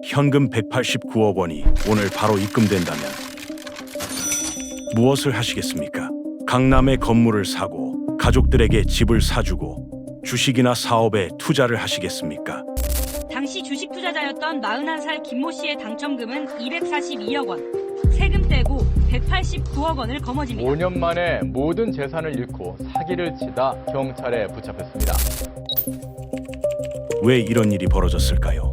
현금 189억 원이 오늘 바로 입금된다면 무엇을 하시겠습니까? 강남에 건물을 사고 가족들에게 집을 사주고 주식이나 사업에 투자를 하시겠습니까? 당시 주식 투자자였던 41살 김모 씨의 당첨금은 242억 원, 세금 떼고 189억 원을 거머쥡니다. 5년 만에 모든 재산을 잃고 사기를 치다 경찰에 붙잡혔습니다. 왜 이런 일이 벌어졌을까요?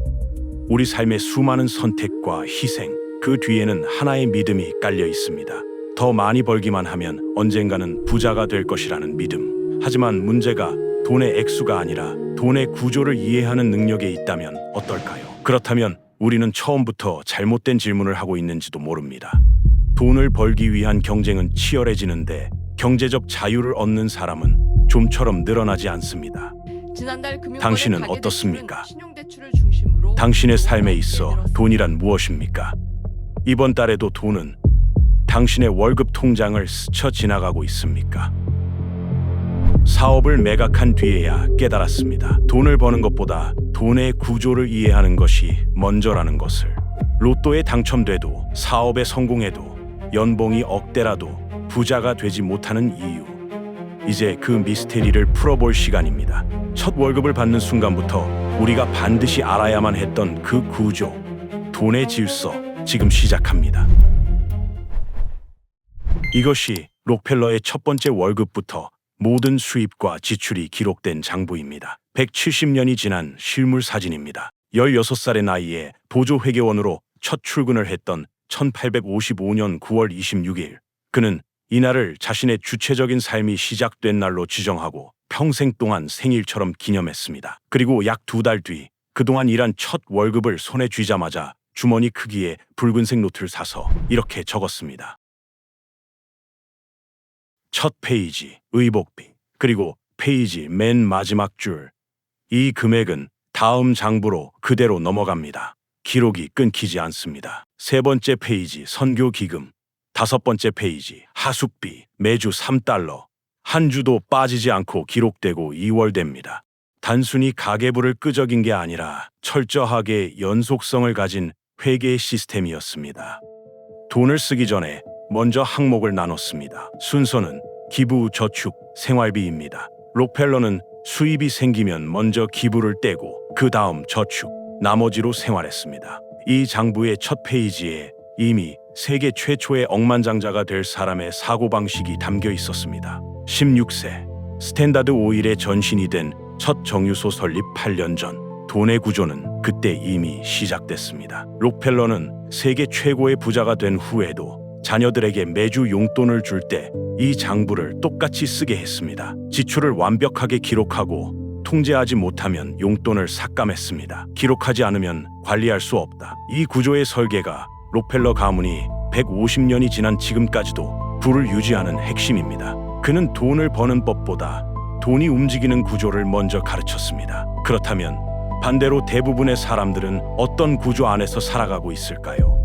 우리 삶의 수많은 선택과 희생, 그 뒤에는 하나의 믿음이 깔려 있습니다. 더 많이 벌기만 하면 언젠가는 부자가 될 것이라는 믿음. 하지만 문제가 돈의 액수가 아니라 돈의 구조를 이해하는 능력에 있다면 어떨까요? 그렇다면 우리는 처음부터 잘못된 질문을 하고 있는지도 모릅니다. 돈을 벌기 위한 경쟁은 치열해지는데 경제적 자유를 얻는 사람은 좀처럼 늘어나지 않습니다. 당신은 어떻습니까? 당신의 삶에 있어 돈이란 무엇입니까? 이번 달에도 돈은 당신의 월급 통장을 스쳐 지나가고 있습니까? 사업을 매각한 뒤에야 깨달았습니다. 돈을 버는 것보다 돈의 구조를 이해하는 것이 먼저라는 것을. 로또에 당첨돼도 사업에 성공해도 연봉이 억대라도 부자가 되지 못하는 이유. 이제 그 미스테리를 풀어볼 시간입니다. 첫 월급을 받는 순간부터 우리가 반드시 알아야만 했던 그 구조, 돈의 질서, 지금 시작합니다. 이것이 록펠러의 첫 번째 월급부터 모든 수입과 지출이 기록된 장부입니다. 170년이 지난 실물 사진입니다. 16살의 나이에 보조회계원으로 첫 출근을 했던 1855년 9월 26일. 그는 이날을 자신의 주체적인 삶이 시작된 날로 지정하고 평생 동안 생일처럼 기념했습니다. 그리고 약 2달 뒤 그동안 일한 첫 월급을 손에 쥐자마자 주머니 크기의 붉은색 노트를 사서 이렇게 적었습니다. 첫 페이지, 의복비, 그리고 페이지 맨 마지막 줄. 이 금액은 다음 장부로 그대로 넘어갑니다. 기록이 끊기지 않습니다. 세 번째 페이지, 선교기금. 다섯 번째 페이지, 하숙비, 매주 3달러. 한 주도 빠지지 않고 기록되고 이월됩니다. 단순히 가계부를 끄적인 게 아니라 철저하게 연속성을 가진 회계 시스템이었습니다. 돈을 쓰기 전에 먼저 항목을 나눴습니다. 순서는 기부, 저축, 생활비입니다. 록펠러는 수입이 생기면 먼저 기부를 떼고 그 다음 저축, 나머지로 생활했습니다. 이 장부의 첫 페이지에 이미 세계 최초의 억만장자가 될 사람의 사고방식이 담겨 있었습니다. 16세, 스탠다드 오일의 전신이 된 첫 정유소 설립 8년 전, 돈의 구조는 그때 이미 시작됐습니다. 록펠러는 세계 최고의 부자가 된 후에도 자녀들에게 매주 용돈을 줄 때 이 장부를 똑같이 쓰게 했습니다. 지출을 완벽하게 기록하고 통제하지 못하면 용돈을 삭감했습니다. 기록하지 않으면 관리할 수 없다. 이 구조의 설계가 록펠러 가문이 150년이 지난 지금까지도 부를 유지하는 핵심입니다. 그는 돈을 버는 법보다 돈이 움직이는 구조를 먼저 가르쳤습니다. 그렇다면 반대로 대부분의 사람들은 어떤 구조 안에서 살아가고 있을까요?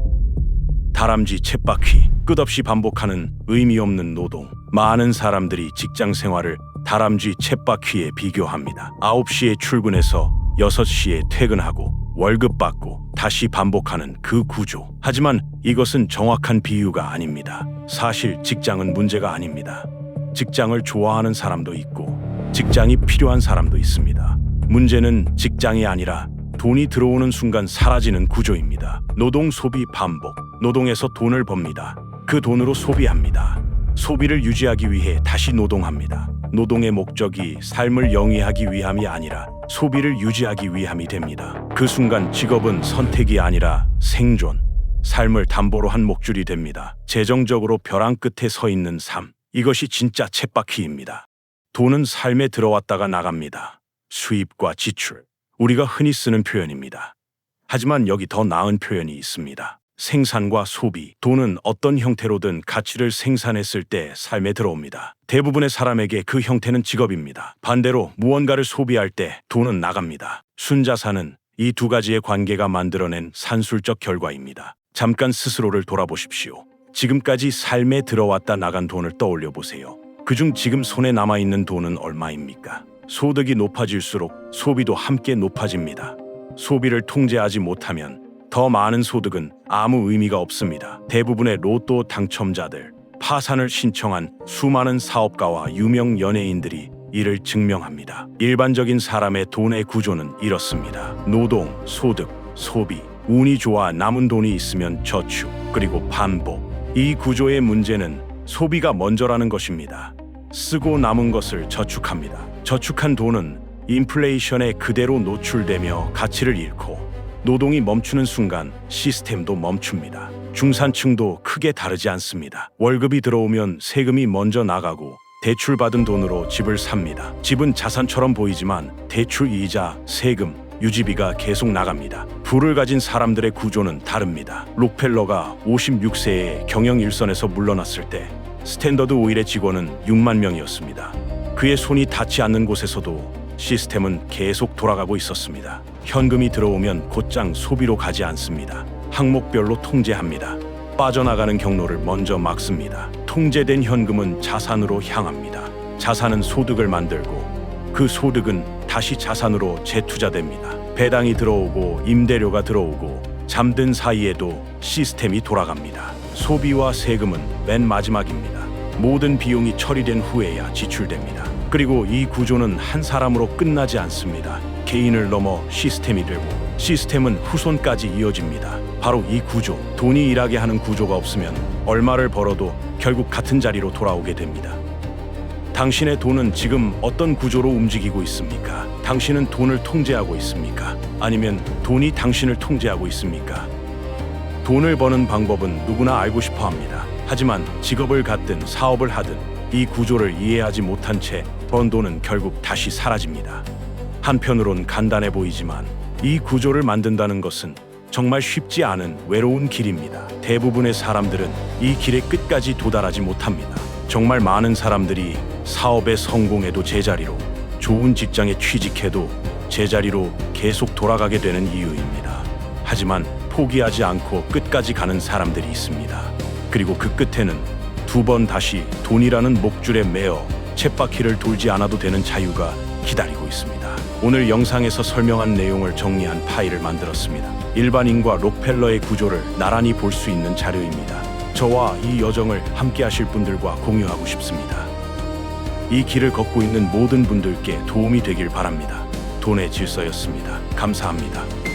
다람쥐 쳇바퀴, 끝없이 반복하는 의미 없는 노동. 많은 사람들이 직장 생활을 다람쥐 쳇바퀴에 비교합니다. 9시에 출근해서 6시에 퇴근하고 월급 받고 다시 반복하는 그 구조. 하지만 이것은 정확한 비유가 아닙니다. 사실 직장은 문제가 아닙니다. 직장을 좋아하는 사람도 있고 직장이 필요한 사람도 있습니다. 문제는 직장이 아니라 돈이 들어오는 순간 사라지는 구조입니다. 노동, 소비, 반복. 노동에서 돈을 법니다. 그 돈으로 소비합니다. 소비를 유지하기 위해 다시 노동합니다. 노동의 목적이 삶을 영위하기 위함이 아니라 소비를 유지하기 위함이 됩니다. 그 순간 직업은 선택이 아니라 생존, 삶을 담보로 한 목줄이 됩니다. 재정적으로 벼랑 끝에 서 있는 삶. 이것이 진짜 쳇바퀴입니다. 돈은 삶에 들어왔다가 나갑니다. 수입과 지출. 우리가 흔히 쓰는 표현입니다. 하지만 여기 더 나은 표현이 있습니다. 생산과 소비. 돈은 어떤 형태로든 가치를 생산했을 때 삶에 들어옵니다. 대부분의 사람에게 그 형태는 직업입니다. 반대로 무언가를 소비할 때 돈은 나갑니다. 순자산은 이 두 가지의 관계가 만들어낸 산술적 결과입니다. 잠깐 스스로를 돌아보십시오. 지금까지 삶에 들어왔다 나간 돈을 떠올려 보세요. 그중 지금 손에 남아있는 돈은 얼마입니까? 소득이 높아질수록 소비도 함께 높아집니다. 소비를 통제하지 못하면 더 많은 소득은 아무 의미가 없습니다. 대부분의 로또 당첨자들, 파산을 신청한 수많은 사업가와 유명 연예인들이 이를 증명합니다. 일반적인 사람의 돈의 구조는 이렇습니다. 노동, 소득, 소비, 운이 좋아 남은 돈이 있으면 저축, 그리고 반복. 이 구조의 문제는 소비가 먼저라는 것입니다. 쓰고 남은 것을 저축합니다. 저축한 돈은 인플레이션에 그대로 노출되며 가치를 잃고, 노동이 멈추는 순간 시스템도 멈춥니다. 중산층도 크게 다르지 않습니다. 월급이 들어오면 세금이 먼저 나가고 대출받은 돈으로 집을 삽니다. 집은 자산처럼 보이지만 대출 이자, 세금, 유지비가 계속 나갑니다. 부를 가진 사람들의 구조는 다릅니다. 록펠러가 56세에 경영 일선에서 물러났을 때 스탠더드 오일의 직원은 6만 명이었습니다. 그의 손이 닿지 않는 곳에서도 시스템은 계속 돌아가고 있었습니다. 현금이 들어오면 곧장 소비로 가지 않습니다. 항목별로 통제합니다. 빠져나가는 경로를 먼저 막습니다. 통제된 현금은 자산으로 향합니다. 자산은 소득을 만들고 그 소득은 다시 자산으로 재투자됩니다. 배당이 들어오고 임대료가 들어오고 잠든 사이에도 시스템이 돌아갑니다. 소비와 세금은 맨 마지막입니다. 모든 비용이 처리된 후에야 지출됩니다. 그리고 이 구조는 한 사람으로 끝나지 않습니다. 개인을 넘어 시스템이 되고 시스템은 후손까지 이어집니다. 바로 이 구조, 돈이 일하게 하는 구조가 없으면 얼마를 벌어도 결국 같은 자리로 돌아오게 됩니다. 당신의 돈은 지금 어떤 구조로 움직이고 있습니까? 당신은 돈을 통제하고 있습니까? 아니면 돈이 당신을 통제하고 있습니까? 돈을 버는 방법은 누구나 알고 싶어 합니다. 하지만 직업을 갖든 사업을 하든 이 구조를 이해하지 못한 채 번 돈은 결국 다시 사라집니다. 한편으론 간단해 보이지만 이 구조를 만든다는 것은 정말 쉽지 않은 외로운 길입니다. 대부분의 사람들은 이 길의 끝까지 도달하지 못합니다. 정말 많은 사람들이 사업에 성공해도 제자리로, 좋은 직장에 취직해도 제자리로 계속 돌아가게 되는 이유입니다. 하지만 포기하지 않고 끝까지 가는 사람들이 있습니다. 그리고 그 끝에는 두 번 다시 돈이라는 목줄에 매어 쳇바퀴를 돌지 않아도 되는 자유가 기다리고 있습니다. 오늘 영상에서 설명한 내용을 정리한 파일을 만들었습니다. 일반인과 록펠러의 구조를 나란히 볼 수 있는 자료입니다. 저와 이 여정을 함께 하실 분들과 공유하고 싶습니다. 이 길을 걷고 있는 모든 분들께 도움이 되길 바랍니다. 돈의 질서였습니다. 감사합니다.